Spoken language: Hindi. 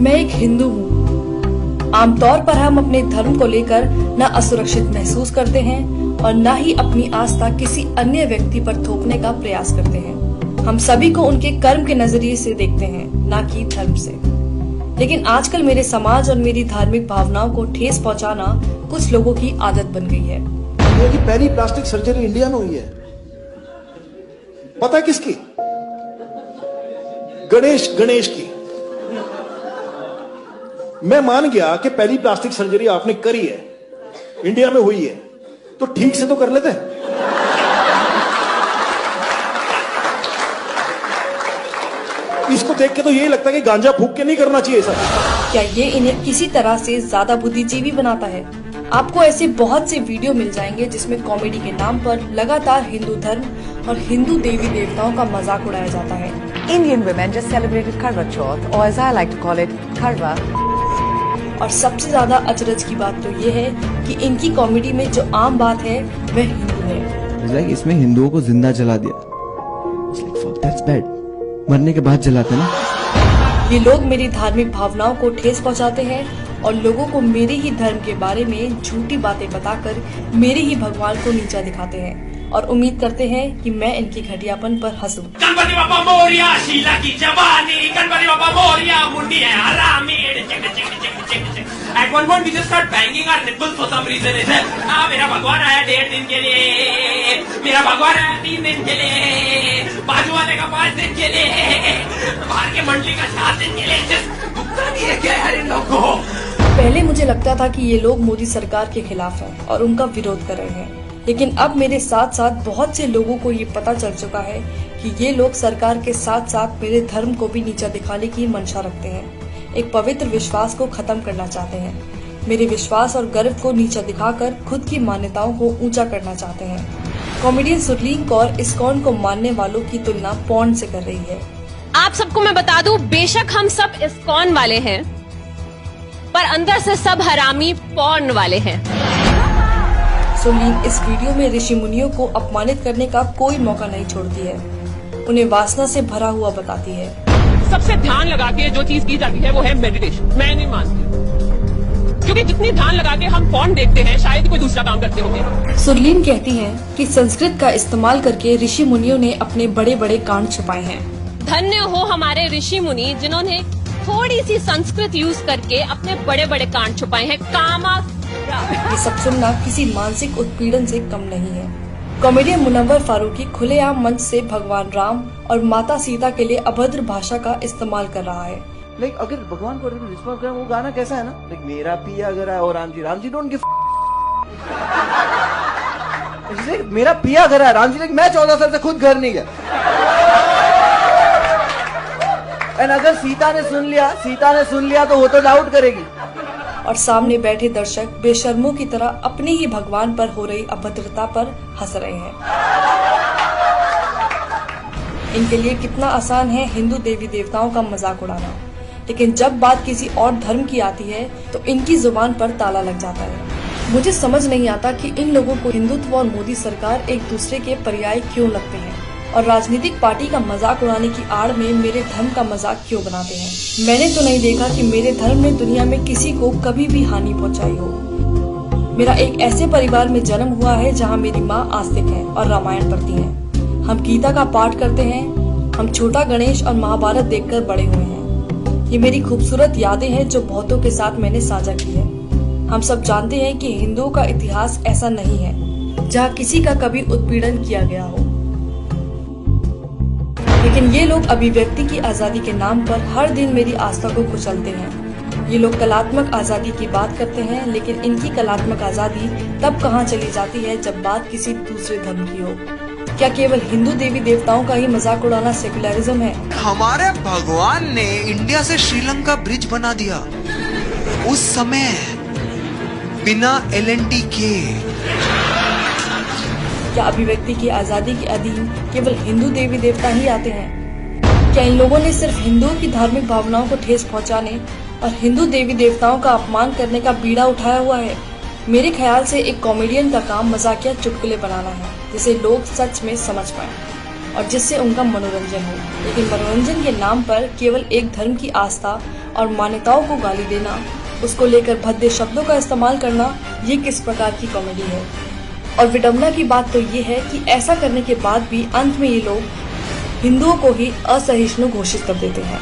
मैं एक हिंदू हूँ। आमतौर पर हम अपने धर्म को लेकर न असुरक्षित महसूस करते हैं और न ही अपनी आस्था किसी अन्य व्यक्ति पर थोपने का प्रयास करते हैं। हम सभी को उनके कर्म के नजरिए से देखते हैं, न कि धर्म से। लेकिन आजकल मेरे समाज और मेरी धार्मिक भावनाओं को ठेस पहुंचाना कुछ लोगों की आदत बन गई है। इंडिया की पहली प्लास्टिक सर्जरी इंडिया में हुई है, पता है किसकी? गणेश की। मैं मान गया कि पहली प्लास्टिक सर्जरी आपने करी है, इंडिया में हुई है, तो ठीक से तो कर लेते हैं। इसको देख के तो यही लगता है कि गांजा फूक के नहीं करना चाहिए सर। क्या ये इन्हें किसी तरह से ज्यादा बुद्धिजीवी बनाता है? आपको ऐसे बहुत से वीडियो मिल जाएंगे जिसमें कॉमेडी के नाम पर लगातार हिंदू धर्म और हिंदू देवी देवताओं का मजाक उड़ाया जाता है। Indian women just celebrated Karwa Chauth, or as I like to call it, Karwa. और सबसे ज्यादा अचरज की बात तो ये है कि इनकी कॉमेडी में जो आम बात है वह हिंदू है। इसमें हिंदुओं को जिंदा जला दिया। Fuck, that's bad. मरने के बाद जलाते ना। ये लोग मेरी धार्मिक भावनाओं को ठेस पहुंचाते हैं और लोगों को मेरे ही धर्म के बारे में झूठी बातें बताकर मेरे ही भगवान को नीचा दिखाते हैं और उम्मीद करते हैं कि मैं इनकी घटियापन पर हंसूं। गणपति बाप्पा मोरिया, शीला की जवानी, गणपति बाप्पा मोरिया, मुंडी है हरामी। At one point we just start banging our nipples for some reason. मेरा भगवान आया 1.5 दिन के लिए, मेरा भगवान आया 3 दिन के लिए, बाजू वाले का 5 दिन के लिए, बाहर के मंडली का 7 दिन के लिए। भुगता नहीं है क्या यार इन लोगों को? पहले मुझे लगता था कि ये लोग मोदी सरकार के खिलाफ हैं और उनका विरोध कर रहे हैं, लेकिन अब मेरे साथ साथ बहुत से लोगों को ये पता चल चुका है कि ये लोग सरकार के साथ साथ मेरे धर्म को भी नीचा दिखाने की मंशा रखते हैं। एक पवित्र विश्वास को खत्म करना चाहते हैं। मेरे विश्वास और गर्व को नीचा दिखाकर खुद की मान्यताओं को ऊंचा करना चाहते हैं। कॉमेडियन सुरलीन कौर इस्कॉन को मानने वालों की तुलना पॉर्न से कर रही है। आप सबको मैं बता दूं, बेशक हम सब इस्कॉन वाले हैं, पर अंदर से सब हरामी पॉर्न वाले हैं। सुरलीन इस वीडियो में ऋषि मुनियों को अपमानित करने का कोई मौका नहीं छोड़ती है, उन्हें वासना से भरा हुआ बताती है। सबसे ध्यान लगा के जो चीज की जाती है वो है मेडिटेशन। मैं नहीं मानती, क्योंकि जितनी ध्यान लगा के हम फोन देखते हैं शायद कोई दूसरा काम करते होंगे। सुरलीन कहती है कि संस्कृत का इस्तेमाल करके ऋषि मुनियों ने अपने बड़े बड़े कांड छुपाए हैं। धन्य हो हमारे ऋषि मुनि जिन्होंने थोड़ी सी संस्कृत यूज करके अपने बड़े बड़े कांड छुपाए हैं। कामा ये सब सुनना किसी मानसिक उत्पीड़न से कम नहीं है। कॉमेडियन मुनव्वर फारूकी खुलेआम मंच से भगवान राम और माता सीता के लिए अभद्र भाषा का इस्तेमाल कर रहा है। लाइक अगर भगवान को रिस्पॉन्स करें, वो गाना कैसा है ना, लाइक मेरा पिया अगर है और राम जी डोंट गिव। मेरा पिया घर है, राम जी लाइक मैं 14 साल से खुद घर नहीं गया। एंड अगर सीता ने सुन लिया तो वो तो डाउट करेगी। और सामने बैठे दर्शक बेशर्मों की तरह अपने ही भगवान पर हो रही अभद्रता पर हंस रहे हैं। इनके लिए कितना आसान है हिंदू देवी देवताओं का मजाक उड़ाना, लेकिन जब बात किसी और धर्म की आती है तो इनकी जुबान पर ताला लग जाता है। मुझे समझ नहीं आता कि इन लोगों को हिंदुत्व और मोदी सरकार एक दूसरे के पर्याय क्यों लगते हैं और राजनीतिक पार्टी का मजाक उड़ाने की आड़ में मेरे धर्म का मजाक क्यों बनाते हैं। मैंने तो नहीं देखा कि मेरे धर्म ने दुनिया में किसी को कभी भी हानि पहुंचाई हो। मेरा एक ऐसे परिवार में जन्म हुआ है जहां मेरी माँ आस्तिक है और रामायण पढ़ती हैं। हम गीता का पाठ करते हैं। हम छोटा गणेश और महाभारत देखकर बड़े हुए हैं। ये मेरी खूबसूरत यादें हैं जो बहुतों के साथ मैंने साझा की है। हम सब जानते हैं कि हिंदुओं का इतिहास ऐसा नहीं है जहाँ किसी का कभी उत्पीड़न किया गया हो, लेकिन ये लोग अभिव्यक्ति की आजादी के नाम पर हर दिन मेरी आस्था को कुचलते हैं। ये लोग कलात्मक आजादी की बात करते हैं, लेकिन इनकी कलात्मक आजादी तब कहाँ चली जाती है जब बात किसी दूसरे धर्म की हो। क्या केवल हिंदू देवी देवताओं का ही मजाक उड़ाना सेकुलरिज्म है? हमारे भगवान ने इंडिया से श्रीलंका ब्रिज बना दिया उस समय बिना LNT के। क्या अभिव्यक्ति की आजादी के अधीन केवल हिंदू देवी देवता ही आते हैं? क्या इन लोगों ने सिर्फ हिंदुओं की धार्मिक भावनाओं को ठेस पहुंचाने और हिंदू देवी देवताओं का अपमान करने का बीड़ा उठाया हुआ है? मेरे ख्याल से एक कॉमेडियन का काम मजाकिया चुटकुले बनाना है जिसे लोग सच में समझ पाएं और जिससे उनका मनोरंजन हो, लेकिन मनोरंजन के नाम पर केवल एक धर्म की आस्था और मान्यताओं को गाली देना, उसको लेकर भद्दे शब्दों का इस्तेमाल करना, ये किस प्रकार की कॉमेडी है। और विडंबना की बात तो ये है कि ऐसा करने के बाद भी अंत में ये लोग हिंदुओं को ही असहिष्णु घोषित कर देते हैं।